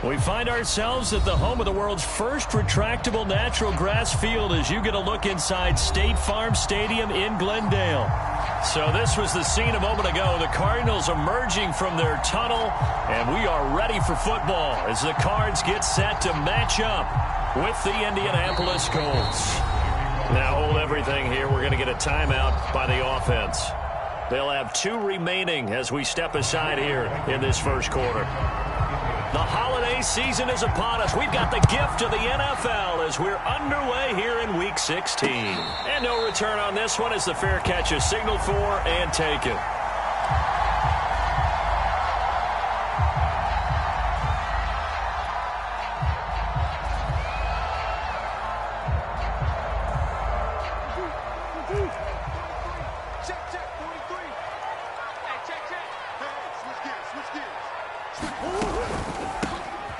We find ourselves at the home of the world's first retractable natural grass field as you get a look inside State Farm Stadium in Glendale. So this was the scene a moment ago. The Cardinals emerging from their tunnel, and we are ready for football as the Cards get set to match up with the Indianapolis Colts. Now hold everything here. We're going to get a timeout by the offense. They'll have 2 remaining as we step aside here in this first quarter. The holiday season is upon us. We've got the gift of the NFL as we're underway here in Week 16. And no return on this one as the fair catch is signaled for and taken.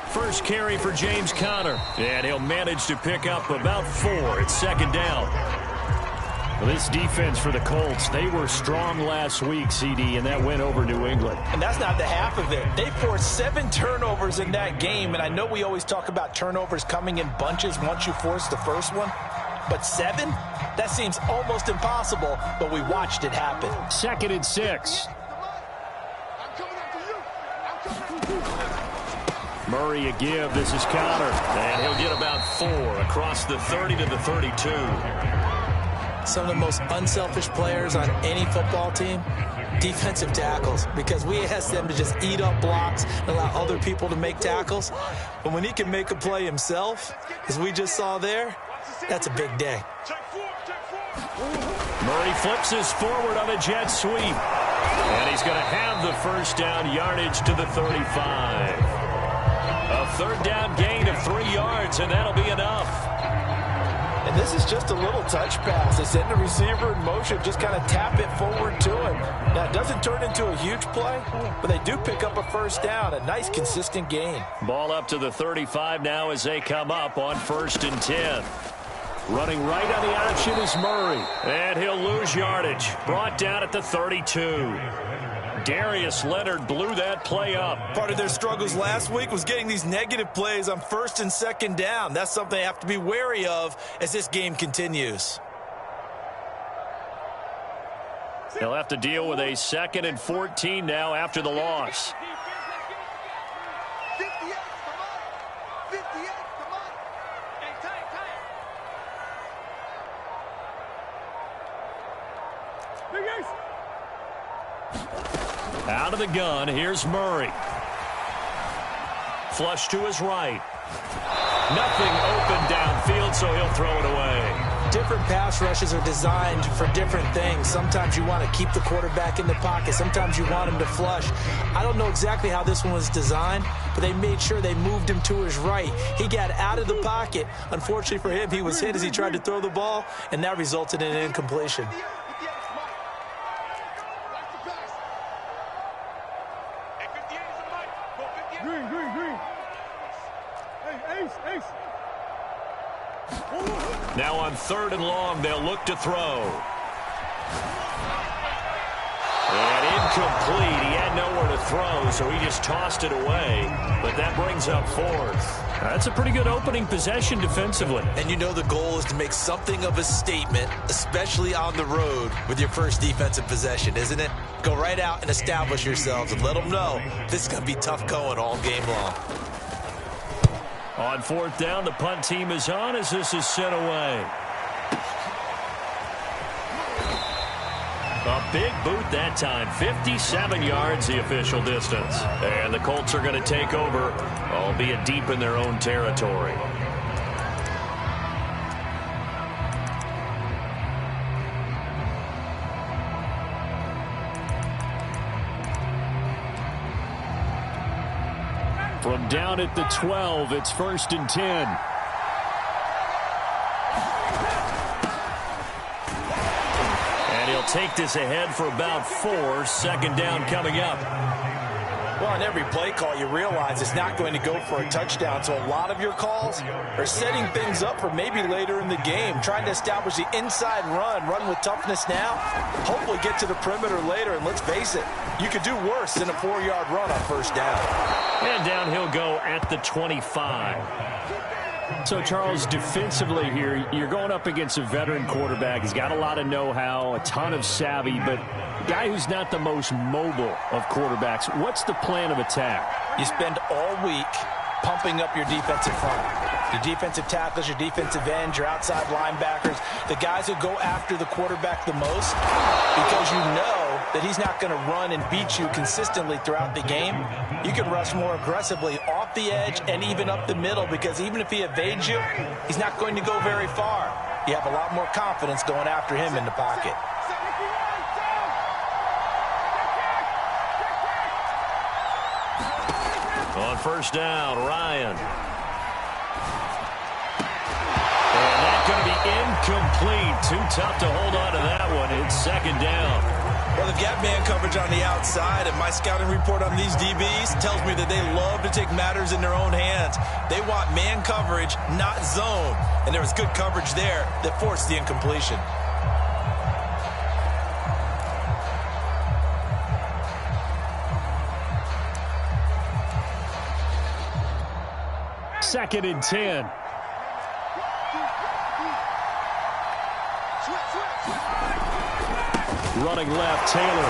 First carry for James Conner, and he'll manage to pick up about 4. It's second down. Well, this defense for the Colts, they were strong last week, CD, and that went over New England. And that's not the half of it. They forced 7 turnovers in that game, and I know we always talk about turnovers coming in bunches once you force the first one, but 7? That seems almost impossible, but we watched it happen. 2nd and 6. Murray a give. This is Conner. And he'll get about 4 across the 30 to the 32. Some of the most unselfish players on any football team, defensive tackles, because we ask them to just eat up blocks and allow other people to make tackles. But when he can make a play himself, as we just saw there, that's a big day. Murray flips us forward on a jet sweep. And he's going to have the first down yardage to the 35. A third down gain of 3 yards, and that'll be enough. And this is just a little touch pass. They send the receiver in motion, just kind of tap it forward to him. Now, it doesn't turn into a huge play, but they do pick up a first down, a nice, consistent gain. Ball up to the 35 now as they come up on 1st and 10. Running right on the option is Murray, and he'll lose yardage. Brought down at the 32. Darius Leonard blew that play up. Part of their struggles last week was getting these negative plays on 1st and 2nd down. That's something they have to be wary of as this game continues. They'll have to deal with a 2nd and 14 now after the loss. Out of the gun, here's Murray. Flush to his right. Nothing open downfield, so he'll throw it away. Different pass rushes are designed for different things. Sometimes you want to keep the quarterback in the pocket. Sometimes you want him to flush. I don't know exactly how this one was designed, but they made sure they moved him to his right. He got out of the pocket. Unfortunately for him, he was hit as he tried to throw the ball, and that resulted in an incompletion. Now on 3rd and long, they'll look to throw. And incomplete. He had nowhere to throw, so he just tossed it away. But that brings up 4th. That's a pretty good opening possession defensively. And you know the goal is to make something of a statement, especially on the road with your first defensive possession, isn't it? Go right out and establish yourselves and let them know this is going to be tough going all game long. On 4th down, the punt team is on as this is sent away. A big boot that time. 57 yards the official distance. And the Colts are going to take over, albeit deep in their own territory. From down at the 12, it's 1st and 10. And he'll take this ahead for about 4. 2nd down coming up. Well, on every play call, you realize it's not going to go for a touchdown. So a lot of your calls are setting things up for maybe later in the game, trying to establish the inside run with toughness now, hopefully get to the perimeter later. And let's face it, you could do worse than a 4-yard run on first down. And down he'll go at the 25. So, Charles, defensively here, you're going up against a veteran quarterback. He's got a lot of know-how, a ton of savvy, but a guy who's not the most mobile of quarterbacks. What's the plan of attack? You spend all week pumping up your defensive front. Your defensive tackles, your defensive ends, your outside linebackers, the guys who go after the quarterback the most, because you know that he's not going to run and beat you consistently throughout the game. You can rush more aggressively off the edge and even up the middle, because even if he evades you, he's not going to go very far. You have a lot more confidence going after him in the pocket. On first down, Ryan. And that's going to be incomplete. Too tough to hold on to that one. It's second down. Well, they've got man coverage on the outside, and my scouting report on these DBs tells me that they love to take matters in their own hands. They want man coverage, not zone. And there was good coverage there that forced the incompletion. Second and 10. Running left, Taylor.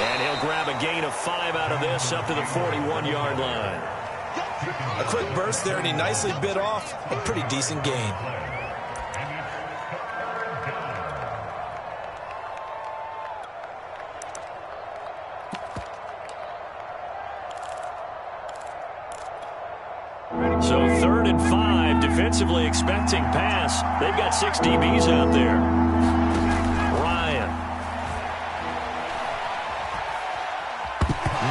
And he'll grab a gain of 5 out of this up to the 41-yard line. A quick burst there, and he nicely bit off a pretty decent gain. So 3rd and 5, defensively expecting pass. They've got 6 DBs out there. Ryan.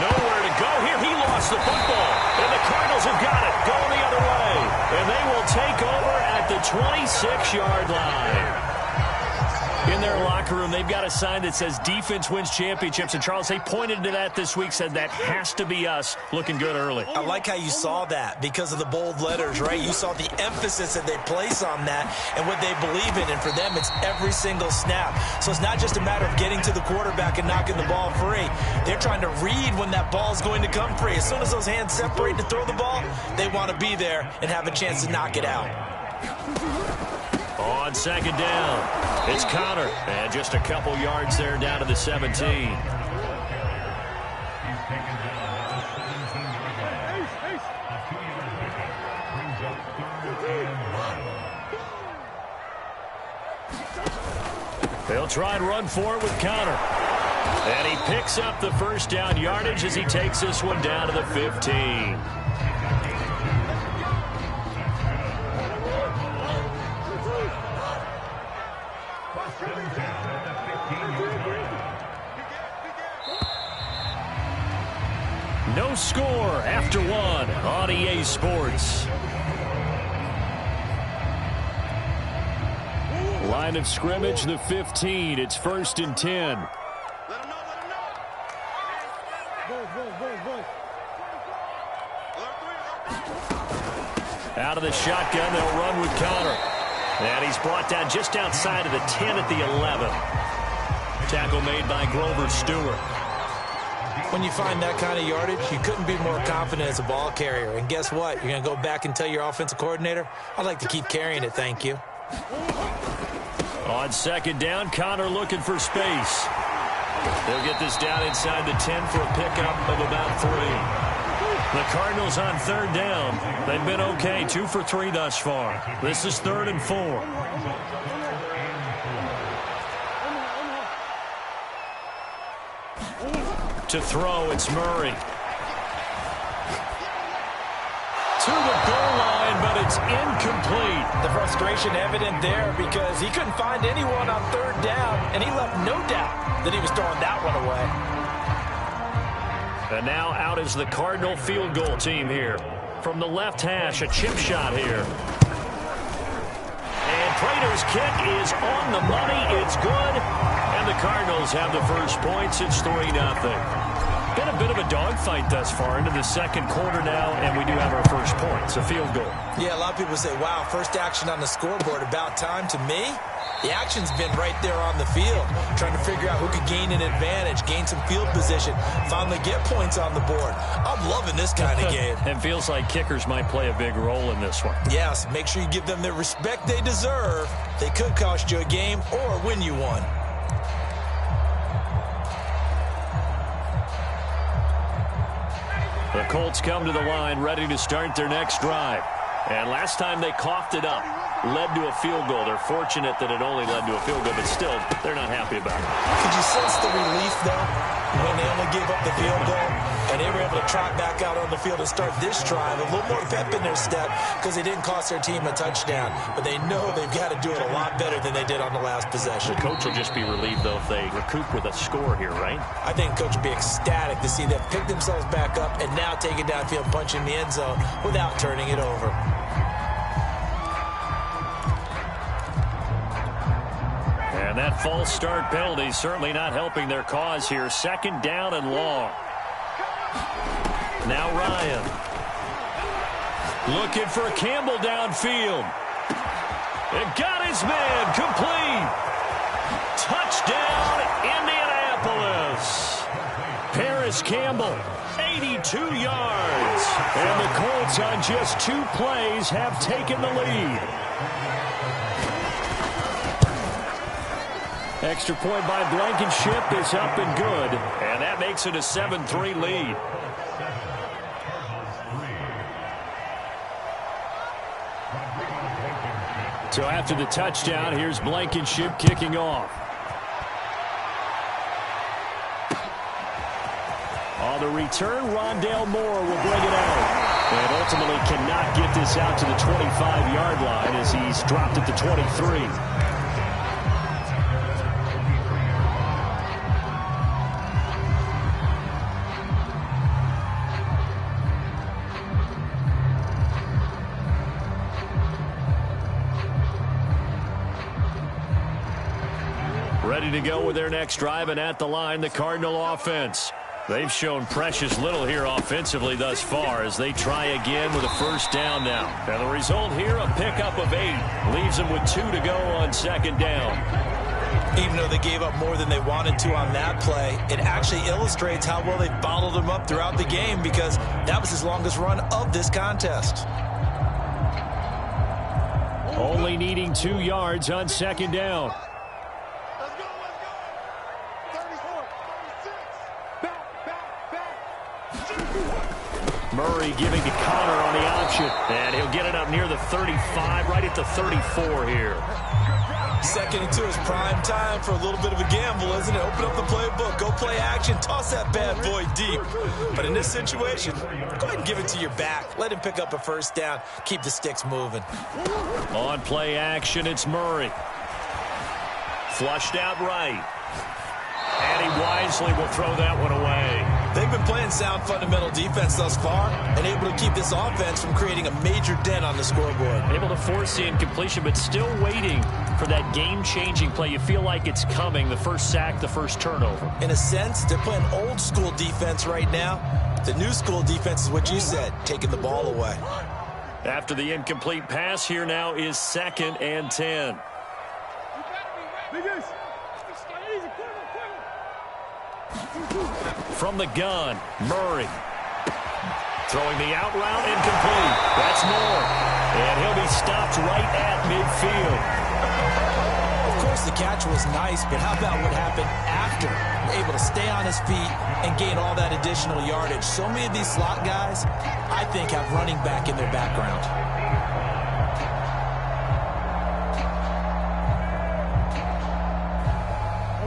Nowhere to go here. He lost the football. And the Cardinals have got it. Going the other way. And they will take over at the 26-yard line. In their locker room, they've got a sign that says defense wins championships. And, Charles, they pointed to that this week, said that has to be us. Looking good early. I like how you saw that because of the bold letters, right? You saw the emphasis that they place on that and what they believe in. And for them, it's every single snap. So it's not just a matter of getting to the quarterback and knocking the ball free. They're trying to read when that ball is going to come free. As soon as those hands separate to throw the ball, they want to be there and have a chance to knock it out. On second down, it's Connor. And just a couple yards there down to the 17. They'll try and run for it with Connor. And he picks up the first down yardage as he takes this one down to the 15. No score after 1 on EA Sports. Line of scrimmage, the 15. It's 1st and 10. Out of the shotgun, they'll run with Connor. And he's brought down just outside of the 10 at the 11. Tackle made by Grover Stewart. When you find that kind of yardage, you couldn't be more confident as a ball carrier. And guess what? You're going to go back and tell your offensive coordinator, I'd like to keep carrying it, thank you. On second down, Connor looking for space. They'll get this down inside the 10 for a pickup of about 3. The Cardinals on 3rd down. They've been okay, 2 for 3 thus far. This is 3rd and 4. To throw, it's Murray. To the goal line, but it's incomplete. The frustration evident there because he couldn't find anyone on 3rd down, and he left no doubt that he was throwing that one away. And now out is the Cardinal field goal team here. From the left hash, a chip shot here. And Prater's kick is on the money. It's good. And the Cardinals have the first points. It's 3-0. Been a bit of a dogfight thus far into the second quarter now, and we do have our first point. It's a field goal. Yeah, a lot of people say, wow, first action on the scoreboard, about time. To me, the action's been right there on the field, trying to figure out who could gain an advantage, gain some field position, finally get points on the board. I'm loving this kind of game. It feels like kickers might play a big role in this one. Yes, make sure you give them the respect they deserve. They could cost you a game or win you one. The Colts come to the line ready to start their next drive. And last time they coughed it up, led to a field goal. They're fortunate that it only led to a field goal, but still, they're not happy about it. Could you sense the relief, though, when they only gave up the field goal and they were able to trot back out on the field and start this drive? A little more pep in their step because they didn't cost their team a touchdown. But they know they've got to do it a lot better than they did on the last possession. The coach will just be relieved, though, if they recoup with a score here, right? I think the coach will be ecstatic to see them pick themselves back up and now take it downfield, punch in the end zone without turning it over. And that false start penalty certainly not helping their cause here. Second down and long. Now Ryan. Looking for Campbell downfield. It got his man. Complete. Touchdown, Indianapolis. Paris Campbell, 82 yards. And the Colts on just 2 plays have taken the lead. Extra point by Blankenship is up and good. And that makes it a 7-3 lead. So after the touchdown, here's Blankenship kicking off. On the return, Rondale Moore will bring it out. And ultimately cannot get this out to the 25-yard line as he's dropped at the 23. Ready to go with their next drive, and at the line, the Cardinal offense. They've shown precious little here offensively thus far as they try again with a first down now. And the result here, a pickup of 8. Leaves them with 2 to go on second down. Even though they gave up more than they wanted to on that play, it actually illustrates how well they've bottled them up throughout the game because that was his longest run of this contest. Only needing 2 yards on second down. Murray giving to Connor on the option. And he'll get it up near the 35, right at the 34 here. Second and 2 is prime time for a little bit of a gamble, isn't it? Open up the playbook, go play action, toss that bad boy deep. But in this situation, go ahead and give it to your back. Let him pick up a first down. Keep the sticks moving. On play action, it's Murray. Flushed out right. And he wisely will throw that one away. They've been playing sound fundamental defense thus far and able to keep this offense from creating a major dent on the scoreboard. Able to force the incompletion, but still waiting for that game-changing play. You feel like it's coming, the first sack, the first turnover. In a sense, they're playing old-school defense right now. The new school defense is what you said, taking the ball away. After the incomplete pass, here now is 2nd and 10. From the gun, Murray. Throwing the out route, incomplete. That's Moore. And he'll be stopped right at midfield. Of course, the catch was nice, but how about what happened after? Able to stay on his feet and gain all that additional yardage. So many of these slot guys, I think, have running back in their background.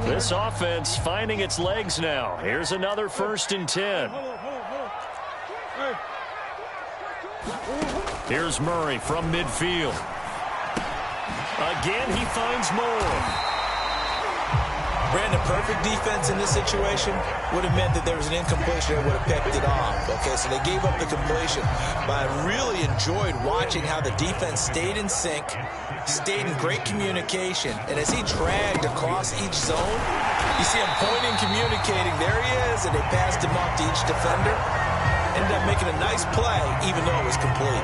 This offense finding its legs now. Here's another 1st and 10. Here's Murray from midfield. Again, he finds Moore. Brandon, perfect defense in this situation would have meant that there was an incompletion that would have picked it off. Okay, so they gave up the completion. But I really enjoyed watching how the defense stayed in sync, stayed in great communication, and as he dragged across each zone, You see him pointing, communicating. There he is, and they passed him off to each defender. Ended up making a nice play, even though it was complete.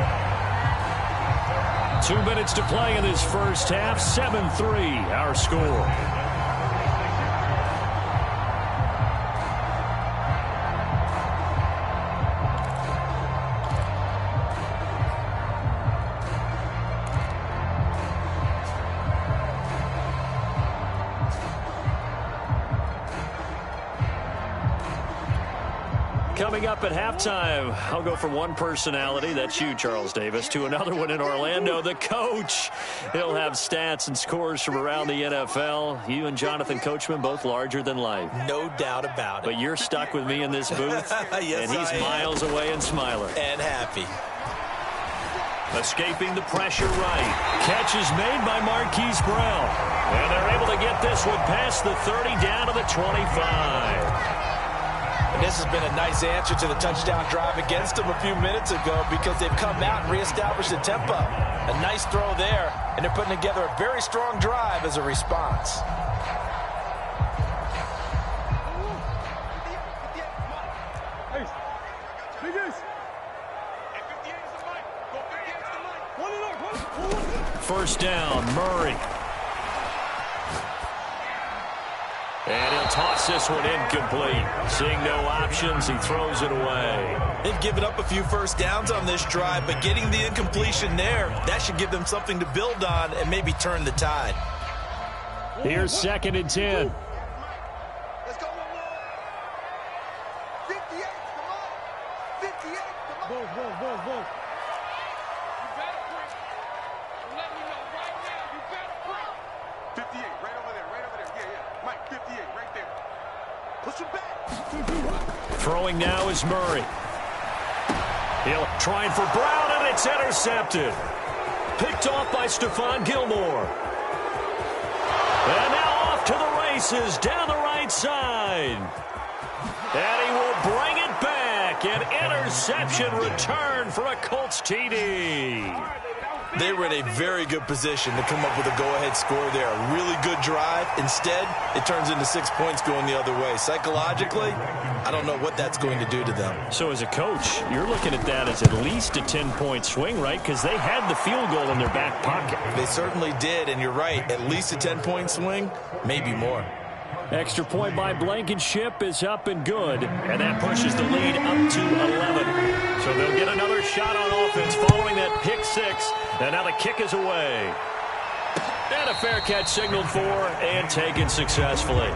2 minutes to play in this first half. 7-3, our score. Coming up at halftime, I'll go from one personality, that's you, Charles Davis, to another one in Orlando, the coach. He'll have stats and scores from around the NFL. You and Jonathan Coachman, both larger than life. No doubt about it. But you're stuck with me in this booth, yes, and he's miles away and smiling. And happy. Escaping the pressure right. Catch is made by Marquise Brown. And they're able to get this one past the 30 down to the 25. And this has been a nice answer to the touchdown drive against them a few minutes ago because they've come out and reestablished the tempo. A nice throw there, and they're putting together a very strong drive as a response. First down, Murray. And he'll toss this one incomplete. Seeing no options, he throws it away. They've given up a few first downs on this drive, but getting the incompletion there, that should give them something to build on and maybe turn the tide. Here's 2nd and 10. Let's go. 58, come on. 58, come on. Whoa. You better break. I'm letting you know right now, you better break. 58, right over there. Yeah. Mike, 58, right there. Push him back. Throwing now is Murray. He'll trying for Brown, and it's intercepted. Picked off by Stephon Gilmore. And now off to the races down the right side. And he will bring it back. An interception return for a Colts TD. They were in a very good position to come up with a go-ahead score there. A really good drive. Instead, it turns into 6 points going the other way. Psychologically, I don't know what that's going to do to them. So as a coach, you're looking at that as at least a 10-point swing, right? Because they had the field goal in their back pocket. They certainly did, and you're right. At least a 10-point swing, maybe more. Extra point by Blankenship is up and good, and that pushes the lead up to 11. So they'll get another shot on offense following that pick six, and now the kick is away. And a fair catch signaled for and taken successfully.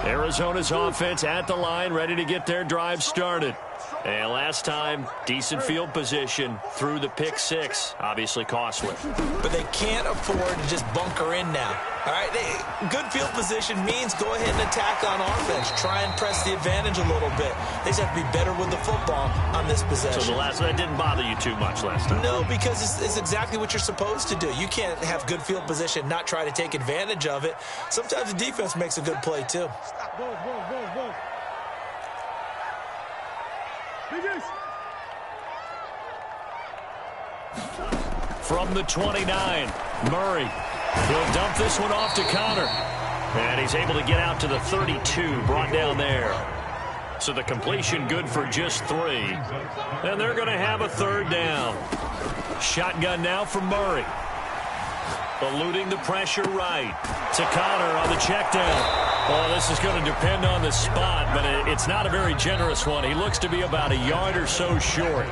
Arizona's offense at the line, ready to get their drive started. And last time, decent field position through the pick six. Obviously costly. But they can't afford to just bunker in now. All right, good field position means go ahead and attack on offense. Try and press the advantage a little bit. They just have to be better with the football on this possession. So that didn't bother you too much last time? No, because it's exactly what you're supposed to do. You can't have good field position, not try to take advantage of it. Sometimes the defense makes a good play, too. Whoa. From the 29, Murray. He'll dump this one off to Connor. And he's able to get out to the 32, brought down there. So the completion good for just 3. And they're going to have a third down. Shotgun now from Murray. Eluding the pressure right. To Connor on the check down. Oh, this is going to depend on the spot, but it's not a very generous one. He looks to be about a yard or so short.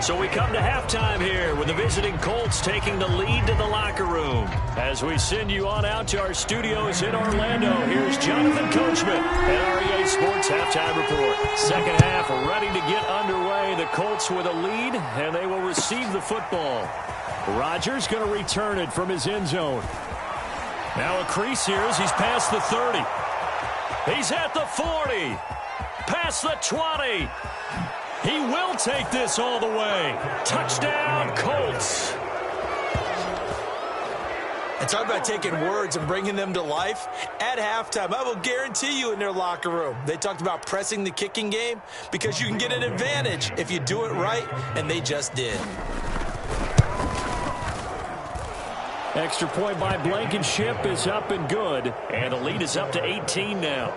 So we come to halftime here with the visiting Colts taking the lead to the locker room. As we send you on out to our studios in Orlando, here's Jonathan Coachman at REA Sports Halftime Report. Second half ready to get underway. The Colts with a lead, and they will receive the football. Rodgers going to return it from his end zone. Now a crease here as he's past the 30. He's at the 40. Past the 20. He will take this all the way. Touchdown, Colts. And talk about taking words and bringing them to life. At halftime, I will guarantee you in their locker room, they talked about pressing the kicking game because you can get an advantage if you do it right, and they just did. Extra point by Blankenship is up and good. And the lead is up to 18 now.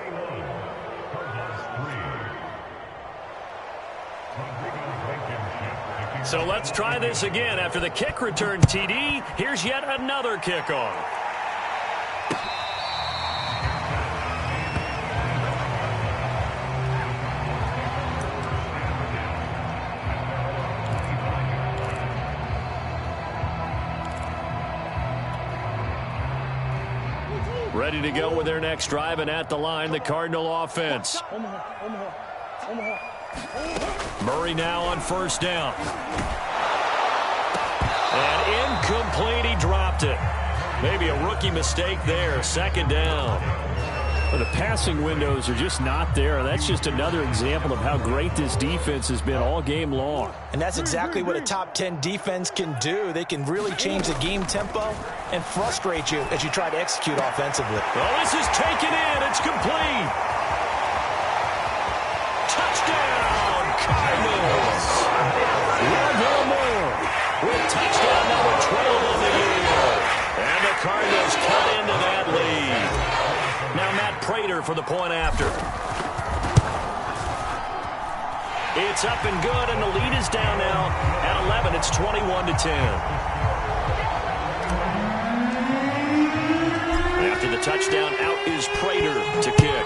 So let's try this again. After the kick return TD, here's yet another kickoff. Ready to go with their next drive, and at the line, the Cardinal offense. Murray now on first down. And incomplete, he dropped it. Maybe a rookie mistake there, second down. Well, the passing windows are just not there. That's just another example of how great this defense has been all game long. And that's exactly what a top 10 defense can do. They can really change the game tempo and frustrate you as you try to execute offensively. Well, this is taken in. It's complete. Touchdown, Cardinals. Lavelle Moore with touchdown number 12 on the year. And the Cardinals cut into that lead. Now Matt Prater for the point after. It's up and good, and the lead is down now at 11. It's 21-10. After the touchdown, out is Prater to kick.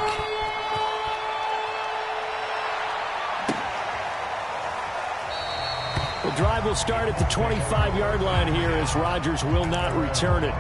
The drive will start at the 25-yard line here as Rodgers will not return it.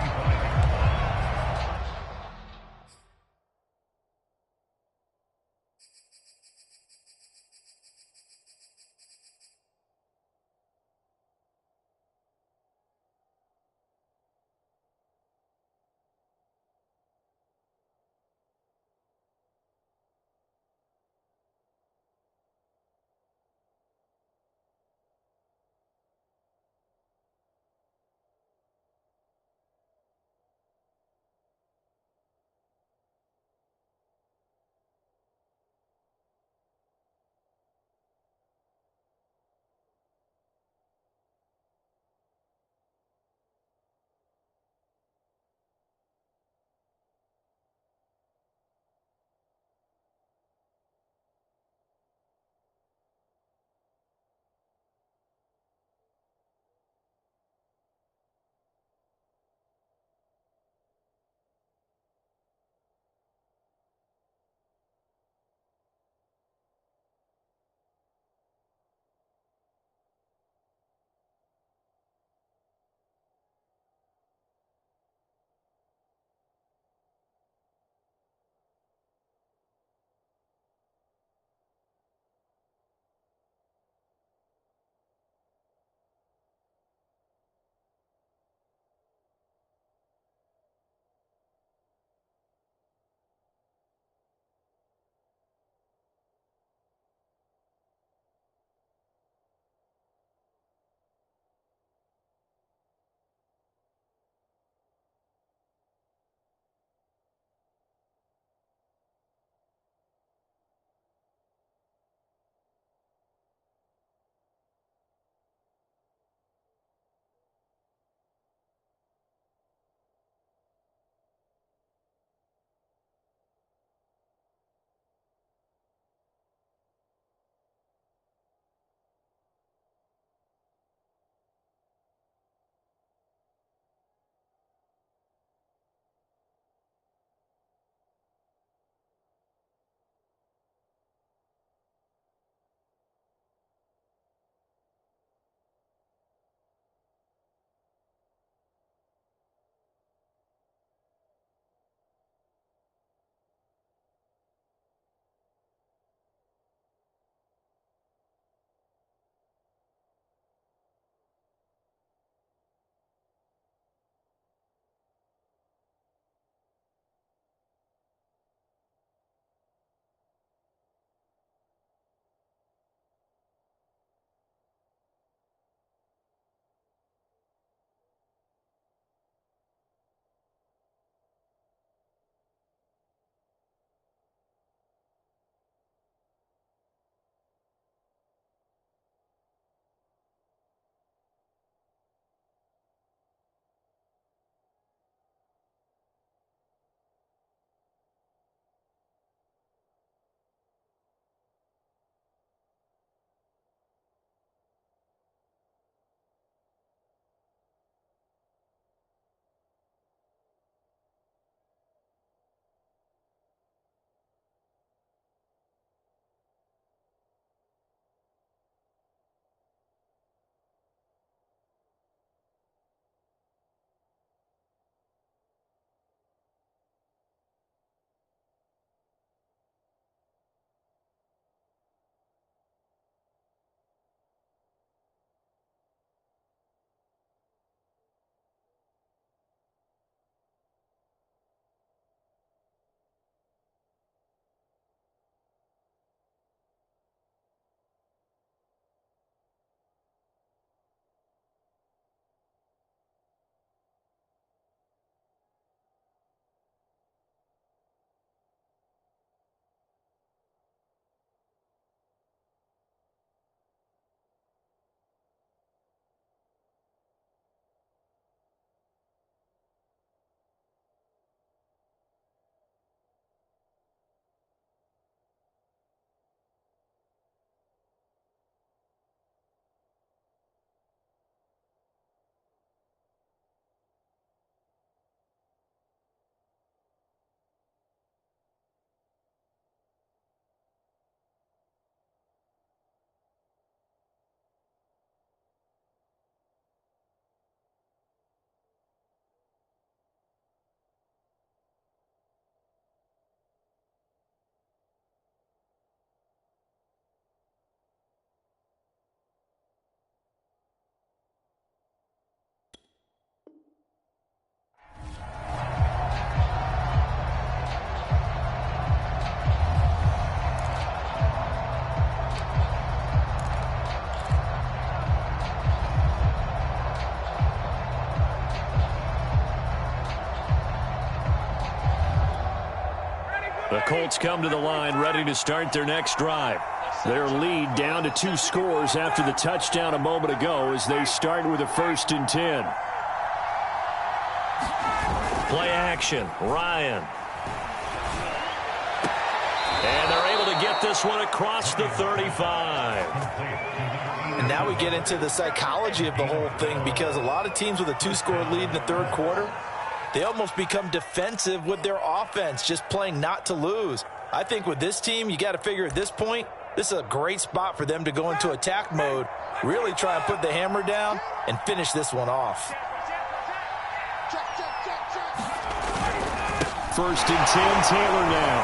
The Colts come to the line ready to start their next drive. Their lead down to 2 scores after the touchdown a moment ago as they start with a 1st and 10. Play action, Ryan. And they're able to get this one across the 35. And now we get into the psychology of the whole thing, because a lot of teams with a 2-score lead in the 3rd quarter, they almost become defensive with their offense, just playing not to lose. I think with this team, you got to figure at this point, this is a great spot for them to go into attack mode, really try and put the hammer down and finish this one off. 1st and 10, Taylor now.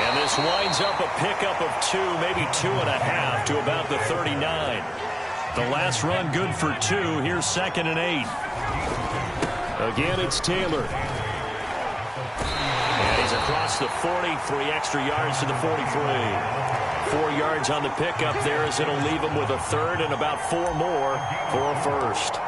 And this winds up a pickup of 2, maybe 2.5 to about the 39. The last run good for 2. Here's 2nd and 8. Again, it's Taylor. And he's across the 40, 3 extra yards to the 43. 4 yards on the pickup there as it'll leave him with a 3rd and about 4 more for a 1st.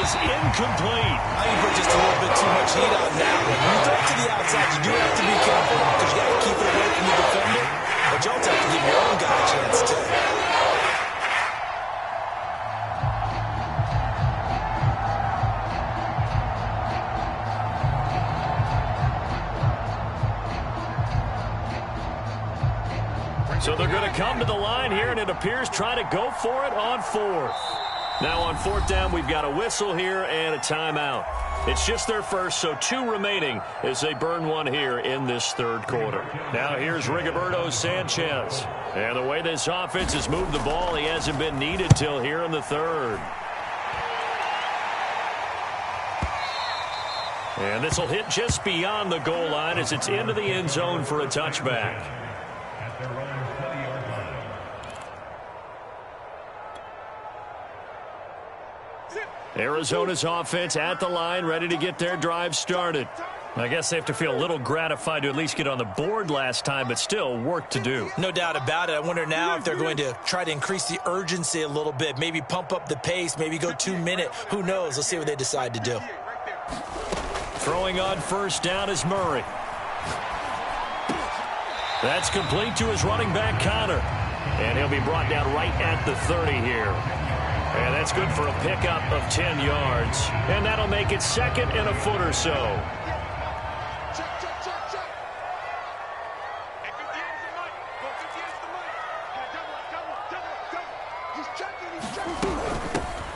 Incomplete. I think put just a little bit too much heat on that one. When you throw it to the outside, you do have to be careful because you got to keep it away from the defender. But you also have to give your own guy a chance too. So they're going to come to the line here, and it appears try to go for it on 4th. Now on 4th down, we've got a whistle here and a timeout. It's just their first, so 2 remaining as they burn one here in this 3rd quarter. Now here's Rigoberto Sanchez. And the way this offense has moved the ball, he hasn't been needed till here in the 3rd. And this will hit just beyond the goal line as it's into the end zone for a touchback. Arizona's offense at the line, ready to get their drive started. I guess they have to feel a little gratified to at least get on the board last time, but still work to do. No doubt about it. I wonder now if they're going to try to increase the urgency a little bit, maybe pump up the pace, maybe go 2-minute. Who knows? Let's see what they decide to do. Throwing on 1st down is Murray. That's complete to his running back, Connor. And he'll be brought down right at the 30 here. And that's good for a pickup of 10 yards. And that'll make it 2nd and a foot or so.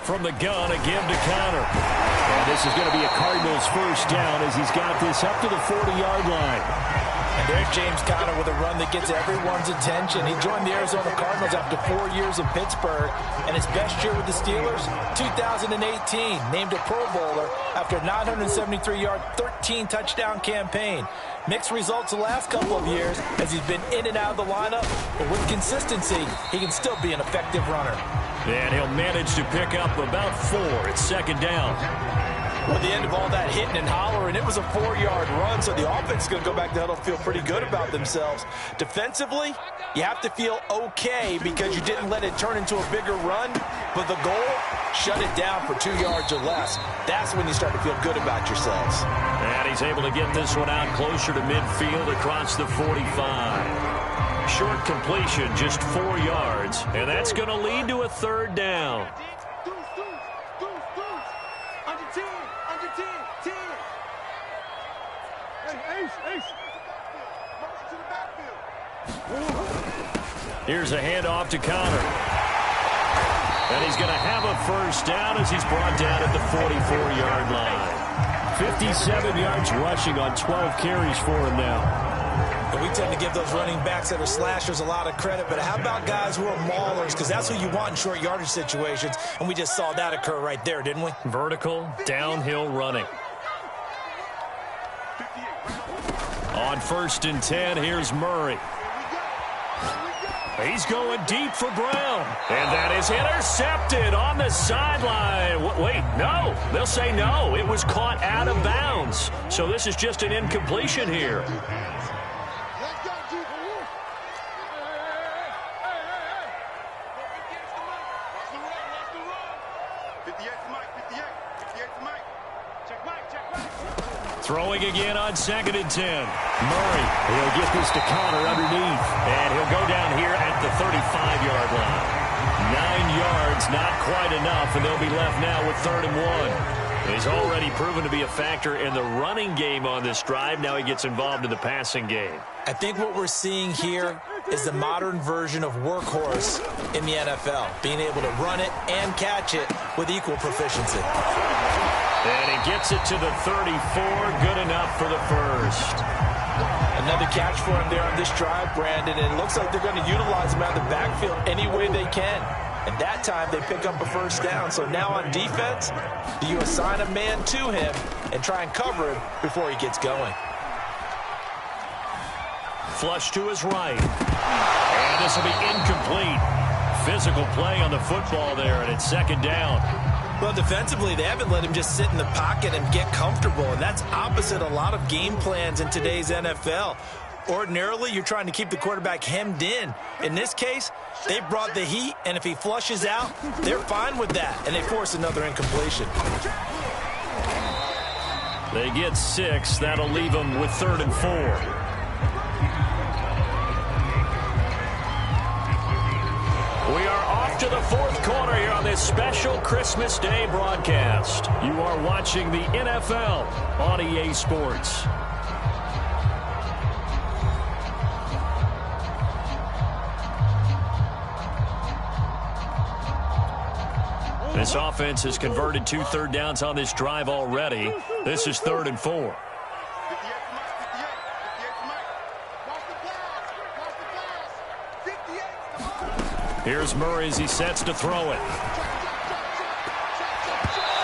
From the gun, a give to Connor. And this is going to be a Cardinals 1st down as he's got this up to the 40-yard line. And there's James Conner with a run that gets everyone's attention. He joined the Arizona Cardinals after 4 years in Pittsburgh. And his best year with the Steelers, 2018, named a Pro Bowler after a 973-yard, 13-touchdown campaign. Mixed results the last couple of years as he's been in and out of the lineup. But with consistency, he can still be an effective runner. And he'll manage to pick up about 4. It's 2nd down. Well, at the end of all that hitting and hollering, it was a 4-yard run, so the offense is going to go back to huddle, feel pretty good about themselves. Defensively, you have to feel okay because you didn't let it turn into a bigger run, but the goal, shut it down for 2 yards or less. That's when you start to feel good about yourselves. And he's able to get this one out closer to midfield across the 45. Short completion, just 4 yards, and that's going to lead to a 3rd down. Here's a handoff to Connor. And he's going to have a 1st down as he's brought down at the 44-yard line. 57 yards rushing on 12 carries for him now. And we tend to give those running backs that are slashers a lot of credit, but how about guys who are maulers? Because that's who you want in short yardage situations, and we just saw that occur right there, didn't we? Vertical, downhill running. On 1st and 10, here's Murray. He's going deep for Brown. And that is intercepted on the sideline. Wait, no. They'll say no. It was caught out of bounds. So this is just an incompletion here. Throwing again on 2nd and 10. Murray, he'll get this to Connor underneath. And he'll go down here at the 35-yard line. 9 yards, not quite enough, and they'll be left now with 3rd and 1. He's already proven to be a factor in the running game on this drive. Now he gets involved in the passing game. I think what we're seeing here is the modern version of workhorse in the NFL, being able to run it and catch it with equal proficiency. And he gets it to the 34, good enough for the first. Another catch for him there on this drive, Brandon, and it looks like they're going to utilize him out of the backfield any way they can. And that time they pick up a first down. So now on defense, do you assign a man to him and try and cover him before he gets going? Flush to his right. And this will be incomplete. Physical play on the football there, and it's 2nd down. Well, defensively, they haven't let him just sit in the pocket and get comfortable, and that's opposite a lot of game plans in today's NFL. Ordinarily, you're trying to keep the quarterback hemmed in. In this case, they brought the heat, and if he flushes out, they're fine with that, and they force another incompletion. They get 6. That'll leave them with 3rd and 4. We are off to the 4th quarter here on this special Christmas Day broadcast. You are watching the NFL on EA Sports. This offense has converted 2 third downs on this drive already. This is 3rd and 4. Here's Murray as he sets to throw it.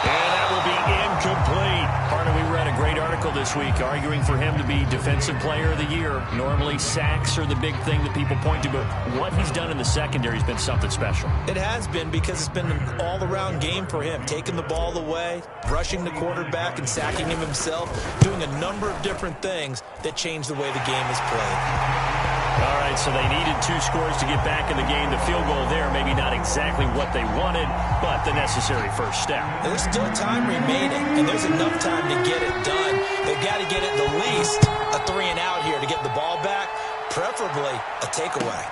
And that will be incomplete. Partner, we read a great article this week arguing for him to be Defensive Player of the Year. Normally, sacks are the big thing that people point to, but what he's done in the secondary has been something special. It has been, because it's been an all-around game for him, taking the ball away, rushing the quarterback and sacking him himself, doing a number of different things that change the way the game is played. All right, so they needed 2 scores to get back in the game. The field goal there, maybe not exactly what they wanted, but the necessary first step. There's still time remaining, and there's enough time to get it done. They've got to get at the least a 3-and-out here to get the ball back, preferably a takeaway.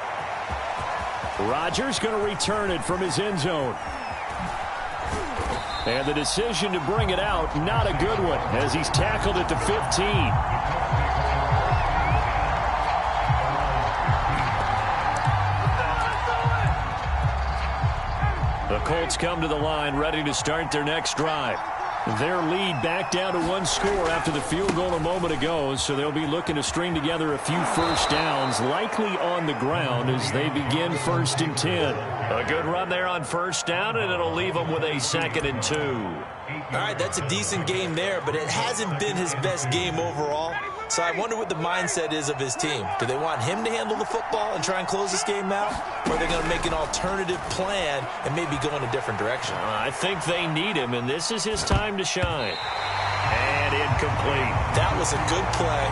Rodgers going to return it from his end zone. And the decision to bring it out, not a good one, as he's tackled at the 15. The Colts come to the line, ready to start their next drive. Their lead back down to 1 score after the field goal a moment ago, so they'll be looking to string together a few first downs, likely on the ground as they begin 1st and 10. A good run there on first down, and it'll leave them with a 2nd and 2. All right, that's a decent game there, but it hasn't been his best game overall. So I wonder what the mindset is of his team. Do they want him to handle the football and try and close this game out? Or are they going to make an alternative plan and maybe go in a different direction? I think they need him, and this is his time to shine. And incomplete. That was a good play,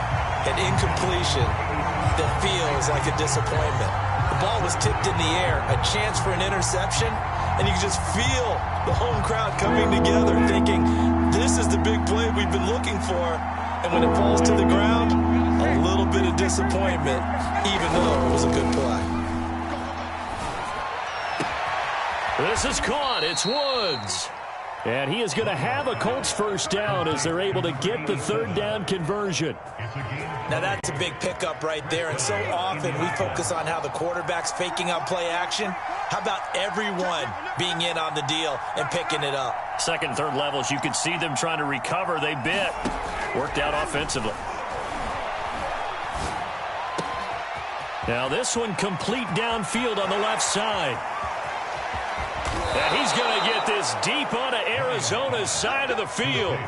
an incompletion that feels like a disappointment. The ball was tipped in the air, a chance for an interception, and you can just feel the home crowd coming together thinking, this is the big play we've been looking for. And when it falls to the ground, a little bit of disappointment, even though it was a good play. This is caught. It's Woods. And he is going to have a Colts first down as they're able to get the 3rd down conversion. Now that's a big pickup right there, and so often we focus on how the quarterback's faking out play action. How about everyone being in on the deal and picking it up? 2nd and 3rd levels, you could see them trying to recover. They bit. Worked out offensively. Now this one complete downfield on the left side. And he's going to get this deep onto Arizona's side of the field.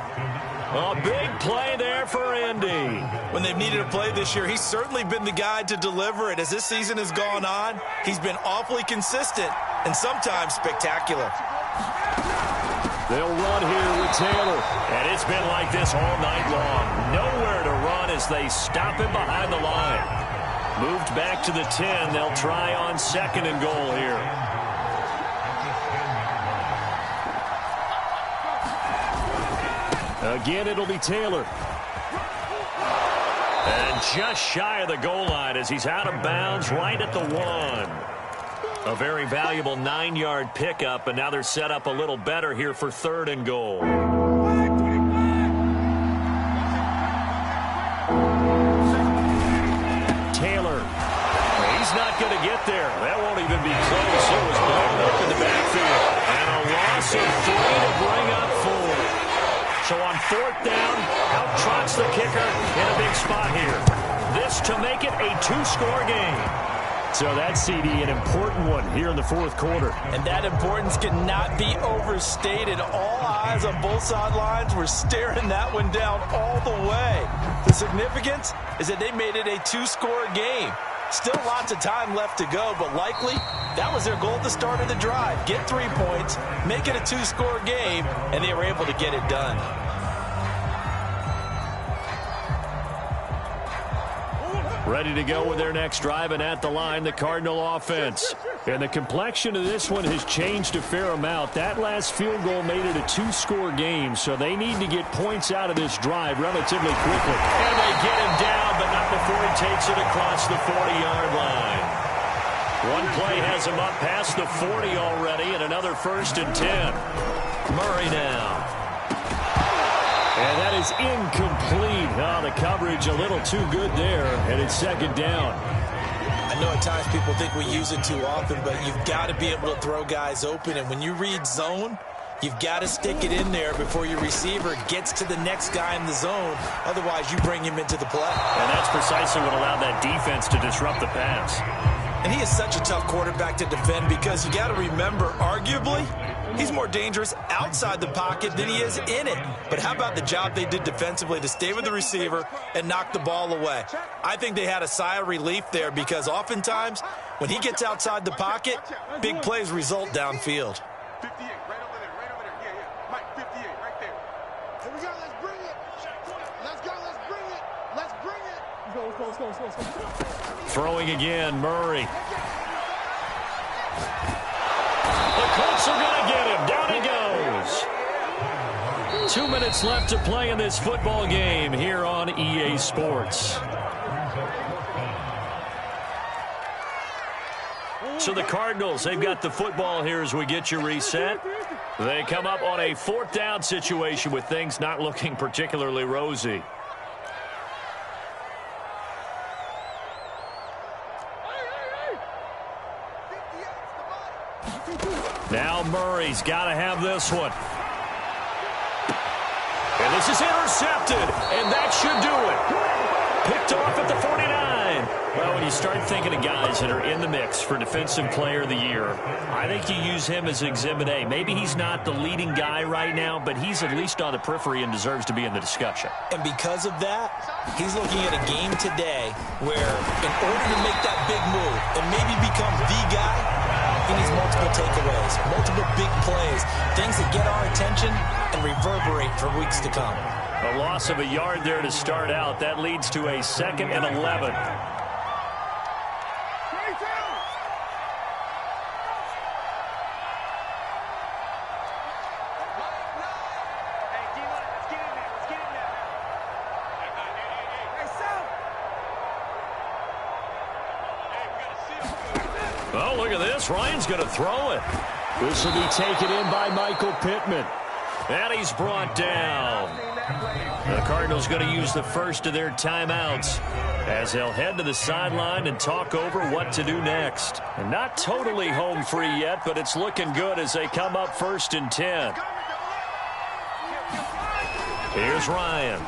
A big play there for Indy. When they've needed a play this year, he's certainly been the guy to deliver it. As this season has gone on, he's been awfully consistent and sometimes spectacular. They'll run here with Taylor. And it's been like this all night long. Nowhere to run as they stop him behind the line. Moved back to the 10. They'll try on 2nd and goal here. Again, it'll be Taylor. And just shy of the goal line as he's out of bounds right at the 1. A very valuable 9-yard pickup, and now they're set up a little better here for 3rd and goal. Taylor. He's not going to get there. That won't even be close. It was blown up in the backfield. And a loss of 3 to bring up 4. So on 4th down, out trots the kicker in a big spot here. This to make it a 2-score game. So that, CD, an important one here in the 4th quarter. And that importance cannot be overstated. All eyes on both sidelines were staring that one down all the way. The significance is that they made it a 2-score game. Still lots of time left to go, but likely that was their goal at the start of the drive. Get 3 points, make it a 2-score game, and they were able to get it done. Ready to go with their next drive, and at the line, the Cardinal offense. And the complexion of this one has changed a fair amount. That last field goal made it a 2-score game, so they need to get points out of this drive relatively quickly. And they get him down, but not before he takes it across the 40-yard line. One play has him up past the 40 already, and another 1st and 10. Murray now. And that is incomplete. Oh, the coverage a little too good there, and it's 2nd down. I know at times people think we use it too often, but you've got to be able to throw guys open. And when you read zone, you've got to stick it in there before your receiver gets to the next guy in the zone. Otherwise, you bring him into the play. And that's precisely what allowed that defense to disrupt the pass. And he is such a tough quarterback to defend because you got to remember, arguably, he's more dangerous outside the pocket than he is in it. But how about the job they did defensively to stay with the receiver and knock the ball away? I think they had a sigh of relief there because oftentimes when he gets outside the pocket, big plays result downfield. 58, right over there, right over there. Yeah, yeah. Mike, 58, right there. Here we go, let's bring it. Let's go, let's bring it. Let's bring it. Let's go. Throwing again, Murray. The Colts are going to get him. Down he goes. 2 minutes left to play in this football game here on EA Sports. So the Cardinals, they've got the football here as we get you reset. They come up on a 4th down situation with things not looking particularly rosy. Now Murray's got to have this one. And this is intercepted, and that should do it. Picked off at the 49. Well, when you start thinking of guys that are in the mix for Defensive Player of the Year, I think you use him as Exhibit A. Maybe he's not the leading guy right now, but he's at least on the periphery and deserves to be in the discussion. And because of that, he's looking at a game today where in order to make that big move and maybe become the guy, he needs multiple takeaways, multiple big plays, things that get our attention and reverberate for weeks to come. A loss of a yard there to start out. That leads to a 2nd and 11. Oh, look at this. Ryan's going to throw it. This will be taken in by Michael Pittman. And he's brought down. The Cardinals going to use the first of their timeouts as they'll head to the sideline and talk over what to do next. And not totally home free yet, but it's looking good as they come up 1st and 10. Here's Ryan.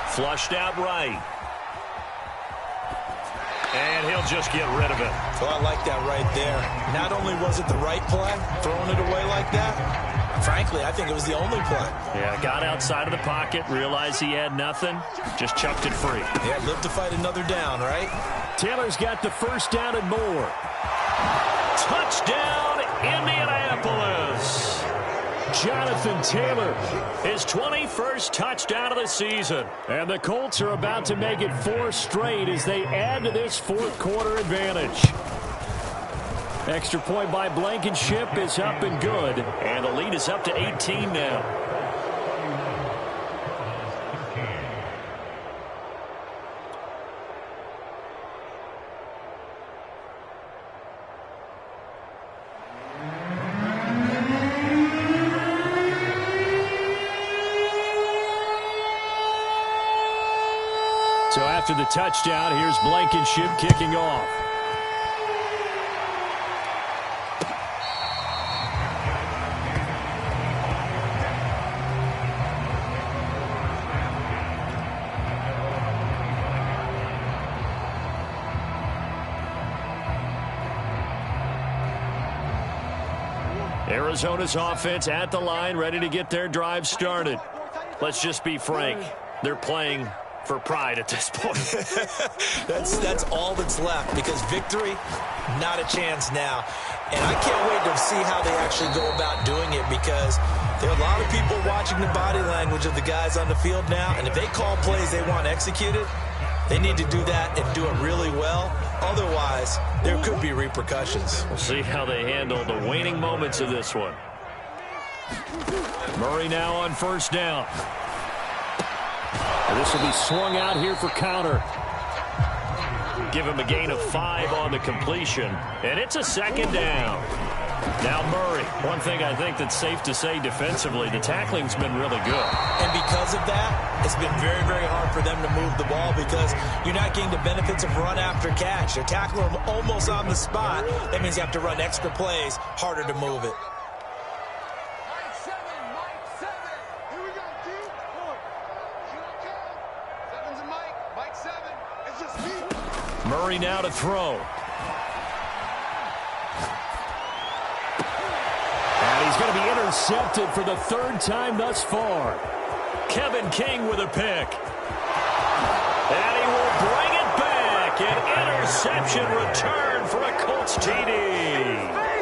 Flushed out right. And he'll just get rid of it. Well, I like that right there. Not only was it the right play, throwing it away like that, frankly, I think it was the only play. Yeah, got outside of the pocket, realized he had nothing, just chucked it free. Yeah, live to fight another down, right? Taylor's got the first down and more. Touchdown, Indianapolis. Jonathan Taylor, his 21st touchdown of the season. And the Colts are about to make it 4 straight as they add to this fourth quarter advantage. Extra point by Blankenship is up and good. And the lead is up to 18 now. So after the touchdown, here's Blankenship kicking off. Arizona's offense at the line, ready to get their drive started. Let's just be frank. They're playing for pride at this point. that's all that's left, because victory, not a chance now. And I can't wait to see how they actually go about doing it, because there are a lot of people watching the body language of the guys on the field now, and if they call plays they want executed, they need to do that and do it really well. Otherwise, there could be repercussions. We'll see how they handle the waning moments of this one. Murray now on first down. And this will be swung out here for counter. Give him a gain of 5 on the completion. And it's a second down. Now Murray. One thing I think that's safe to say defensively, the tackling's been really good. And because of that, it's been very, very hard for them to move the ball, because you're not getting the benefits of run after catch. They're tackling them almost on the spot. That means you have to run extra plays, harder to move it. Murray now to throw. And he's going to be intercepted for the 3rd time thus far. Kevin King with a pick. And he will bring it back. An interception return for a Colts TD.